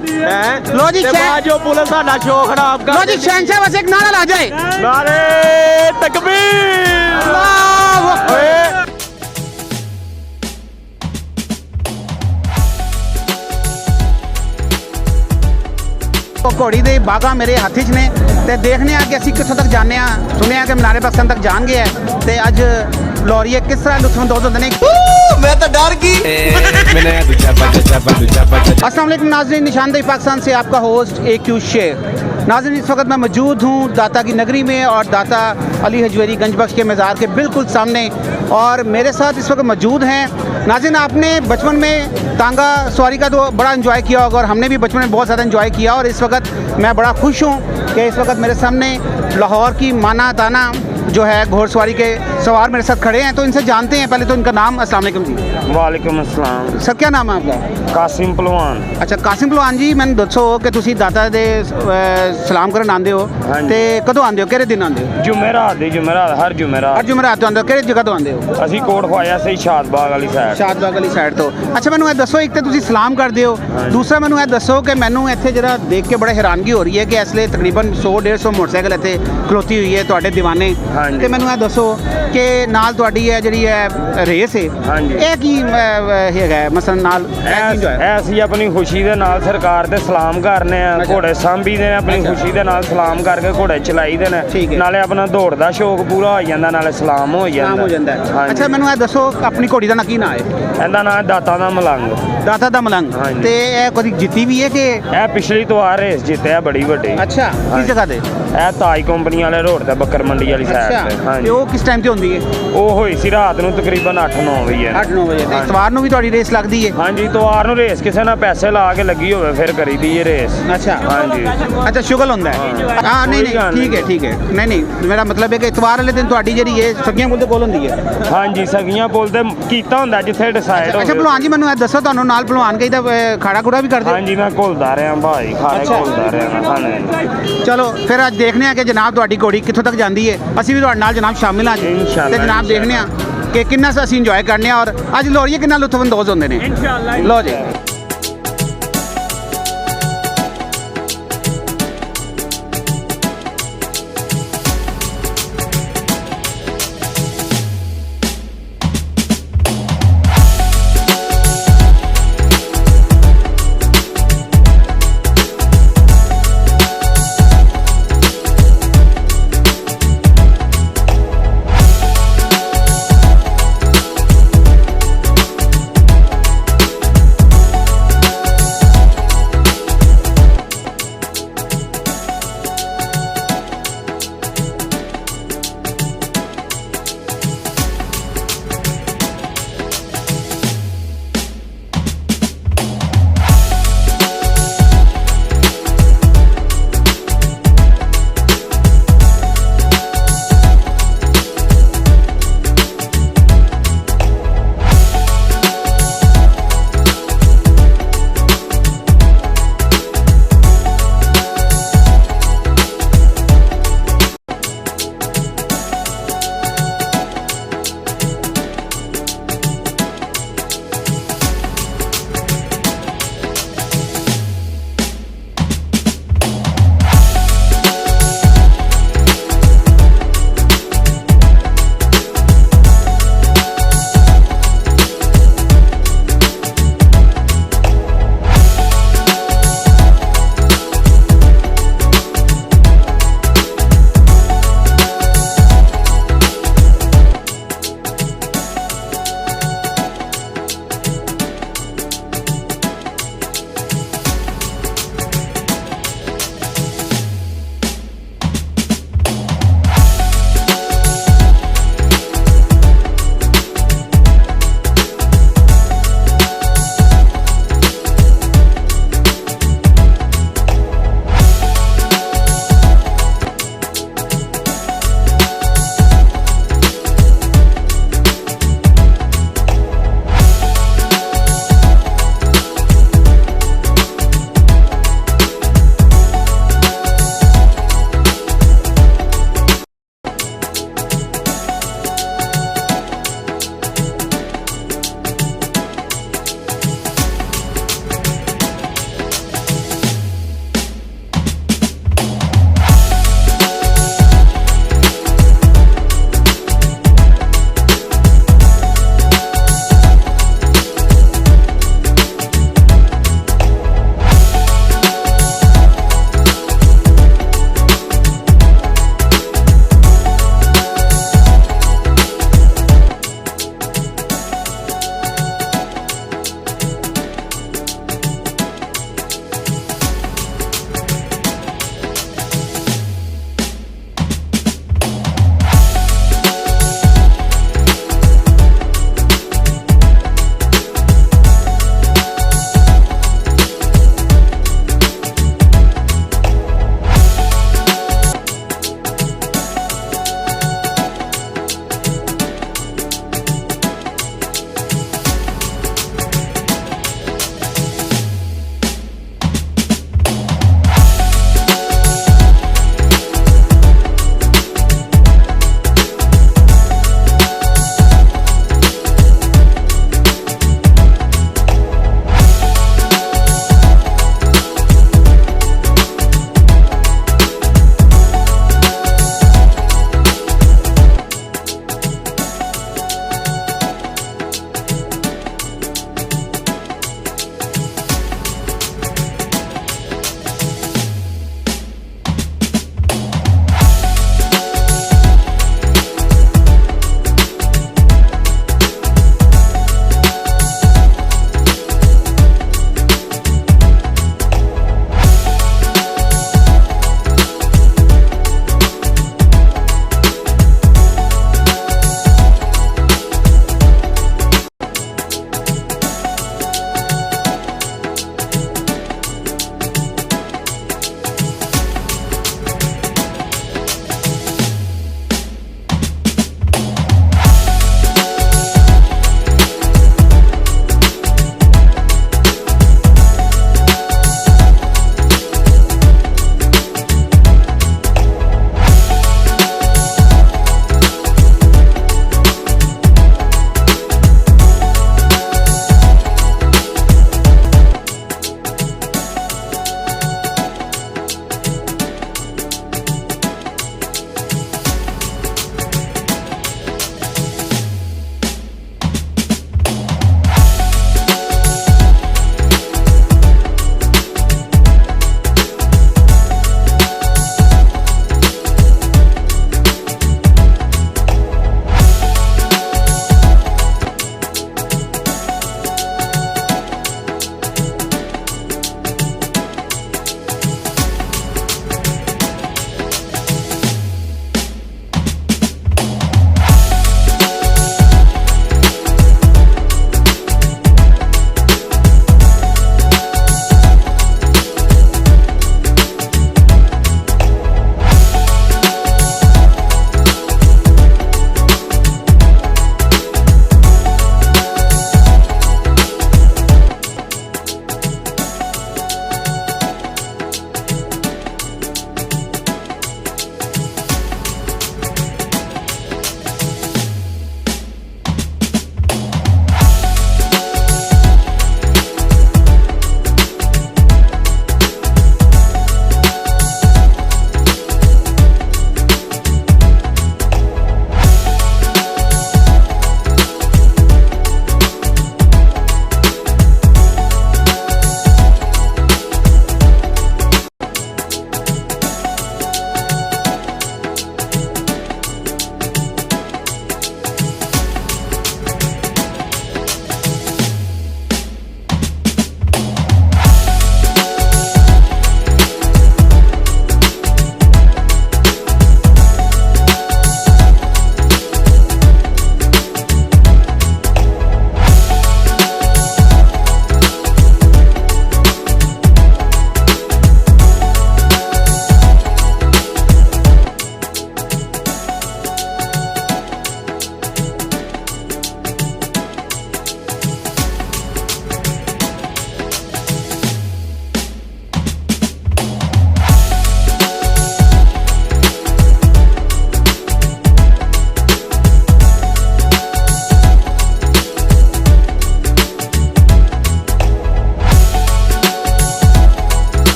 लो जी जो पुलिस साडा शो खराब कर लो जी शहंशाह बस एक नारा ला जाए नारे तकबीर अल्लाहु अकबर। घोड़ी दे बागा मेरे हत्थ च ने ते देखने कि असीं कित्थों तक जाने सुनिया कि मीनारे पाकिस्तान तक जान गए ते अज लॉरीए किस तरह लुत्फअंदोज़ होंदे ने। मैं तो डर गई। अस्सलाम वालेकुम नाज़रीन, निशानदेही पाकिस्तान से आपका होस्ट AQ शेख। नाज़रीन इस वक्त मैं मौजूद हूँ दाता की नगरी में और दाता अली हजवेरी गंजबख्श के मज़ार के बिल्कुल सामने और मेरे साथ इस वक्त मौजूद हैं। नाज़रीन आपने बचपन में तांगा सवारी का तो बड़ा इन्जॉय किया होगा और हमने भी बचपन में बहुत ज़्यादा इन्जॉय किया और इस वक्त मैं बड़ा खुश हूँ कि इस वक्त मेरे सामने लाहौर की माना ताना जो है घोड़सवारी के सवार मेरे साथ खड़े हैं, तो इनसे जानते हैं। पहले तो इनका नाम। अस्सलाम वालेकुम जी। वालेकुम अस्सलाम। सर क्या नाम है आपका? कासिम पहलवान। अच्छा कासिम पहलवान जी, मैंने दसो कि तुसी दाता दे सलाम करन आंदे हो ते कदों आंदे हो, किहड़े दिन आंदे हो? जुमेरात हर जुमेरात हर जुमेरात तो आंदे हो। किहड़ी जगह तो आंदे हो? ਅਸੀਂ ਕੋਟ ਖਵਾਇਆ ਸੀ ਸ਼ਾਦਬਾਗ ਵਾਲੀ ਸਾਈਡ। ਸ਼ਾਦਬਾਗ ਵਾਲੀ ਸਾਈਡ ਤੋਂ। ਅੱਛਾ ਮੈਨੂੰ ਇਹ ਦੱਸੋ, ਇੱਕ ਤੇ ਤੁਸੀਂ ਸਲਾਮ ਕਰਦੇ ਹੋ, ਦੂਸਰਾ ਮੈਨੂੰ ਇਹ ਦੱਸੋ ਕਿ ਮੈਨੂੰ ਇੱਥੇ ਜਿਹੜਾ ਦੇਖ ਕੇ ਬੜਾ ਹੈਰਾਨਗੀ ਹੋ ਰਹੀ ਹੈ ਕਿ ਇਸ ਲਈ ਤਕਰੀਬਨ 100-150 ਮੋਟਰਸਾਈਕਲ ਇੱਥੇ ਖਲੋਤੀ ਹੋਈ ਹੈ ਤੁਹਾਡੇ ਦੀਵਾਨੇ ਤੇ ਮੈਨੂੰ ਇਹ ਦੱਸੋ ਕਿ ਨਾਲ ਤੁਹਾਡੀ ਇਹ ਜਿਹੜੀ ਹੈ ਰੇਸ ਹੈ ਇਹ ਕੀ ਹੈਗਾ ਮਸਲਨ ਨਾਲ ਅਸੀਂ ਆਪਣੀ ਖੁਸ਼ੀ ਦੇ ਨਾਲ ਸਰਕਾਰ ਦੇ ਸਲਾਮ ਕਰਨੇ ਆ, ਘੋੜੇ ਸਾਂਭੀ ਦੇ ਨੇ ਆਪਣੀ ਖੁਸ਼ੀ ਦੇ ਨਾਲ ਸਲਾਮ ਕਰਕੇ ਘੋੜੇ ਚਲਾਈ ਦੇ ਨੇ, ਨਾਲੇ ਆਪਣਾ ਦੌੜ ਦਾ ਸ਼ੌਕ ਪੂਰਾ ਹੋ ਜਾਂਦਾ, ਨਾਲੇ ਸਲਾਮ ਹੋ ਜਾਂਦਾ। ਅੱਛਾ ਮੈਨੂੰ ਇਹ ਦੱਸੋ ਆਪਣੀ ਘੋੜੀ ਦਾ ਨਾਂ ਕੀ ਨਾਂ ਹੈ? ਇਹਦਾ ਨਾਂ ਦਾਤਾ ਦਾ ਮਲੰਗ। ਦਾਤਾ ਦਾ ਮਲੰਗ। ਤੇ ਇਹ ਕਦੀ ਜਿੱਤੀ ਵੀ ਹੈ ਕਿ? ਇਹ ਪਿਛਲੀ ਤੋਂ ਆ ਰੇਸ ਜਿੱਤਿਆ ਬੜੀ ਵੱਡੀ। ਅੱਛਾ ਕਿਸ ਜਗ੍ਹਾ ਤੇ? ਇਹ ਤਾਜ ਕੰਪਨੀ ਵਾਲੇ ਰੋਡ ਤੇ ਬੱਕਰ ਮੰਡੀ ਵਾਲੀ ਸਾਈਡ ਤੇ। ਤੇ ਉਹ ਕਿਸ ਟਾਈਮ ਤੇ ਹੁੰਦੀ ਹੈ? ਉਹ ਹੋਈ ਸੀ ਰਾਤ ਨੂੰ ਤਕਰੀਬਨ 8-9 ਵਜੇ। 8-9 ਵਜੇ। ਤੇ ਇਤਵਾਰ ਨੂੰ ਵੀ ਤੁਹਾਡੀ ਰੇਸ ਲੱਗਦੀ ਹੈ? ਹਾਂਜੀ ਇਤਵਾਰ ਨੂੰ ਰੇਸ ਕਿਸੇ ਨਾਲ ਪੈਸੇ ਲਾ ਕੇ ਲੱਗੀ ਹੋਵੇ ਫਿਰ ਕਰੀਦੀ ਇਹ ਰੇਸ। ਅੱਛਾ ਹਾਂਜੀ। ਅੱਛਾ ਸ਼ੁਗਲ ਹੁੰਦਾ ਹੈ। ਹਾਂ ਨਹੀਂ ਠੀਕ ਹੈ ਨਹੀਂ ਮੇਰਾ ਮਤਲਬ ਹੈ ਕਿ ਇਤਵਾਰ ਵਾਲੇ ਦਿਨ ਤੁਹਾਡੀ ਜਿਹੜੀ ਇਹ ਸਗੀਆਂ ਪੁੱਲ ਦੇ ਕੋਲ ਹੁੰਦੀ ਹੈ? ਹਾਂਜੀ ਸਗੀਆਂ ਪੁੱਲ ਤੇ ਕੀਤਾ ਹੁੰਦਾ ਜਿੱਥੇ ਡਿਸਾਈਡ ਹੋਵੇ। ਅੱਛਾ ਭਲਵਾਨ ਜੀ ਮੈਨੂੰ ਇਹ ਦੱਸੋ ਤੁਹਾਨੂੰ ਨਾਲ ਭਲਵਾਨ ਕਹੀ ਦਾ ਖਾੜਾ ਖੂੜਾ ਵੀ ਕਰਦੇ? ਹਾਂਜੀ ਮੈਂ ਘੁਲਦਾ ਰਿਹਾ ਭਾਈ, ਖਾੜੇ ਘੁਲਦਾ ਰਿਹਾ ਮੈਂ ਸਾਨੂੰ। ਚਲੋ ਫਿਰ ਅੱਜ ਦੇਖਦੇ ਹਾਂ ਕਿ ਜਨਾਬ ਤੁਹਾਡੀ ਘੋੜੀ ਕਿੱਥੋਂ ਤੱਕ ਜਾਂਦੀ ਹੈ। ਅਸੀਂ ਵੀ ਤੁਹਾਡੇ ਨਾਲ ਜਨਾਬ ਸ਼ਾਮਿਲ ਹਾਂ ਜੀ ਤੇ ਜਨਾਬ ਦੇਖਦੇ ਹਾਂ ਕਿ ਕਿੰਨਾ ਅਸੀਂ ਇੰਜੋਏ ਕਰਨੇ ਆ ਔਰ ਅੱਜ ਲੋਰੀਏ ਕਿੰਨਾ ਲੁਤਫ ਅੰਦੋਜ਼ ਹੁੰਦੇ ਨੇ। ਲੋ ਜੀ।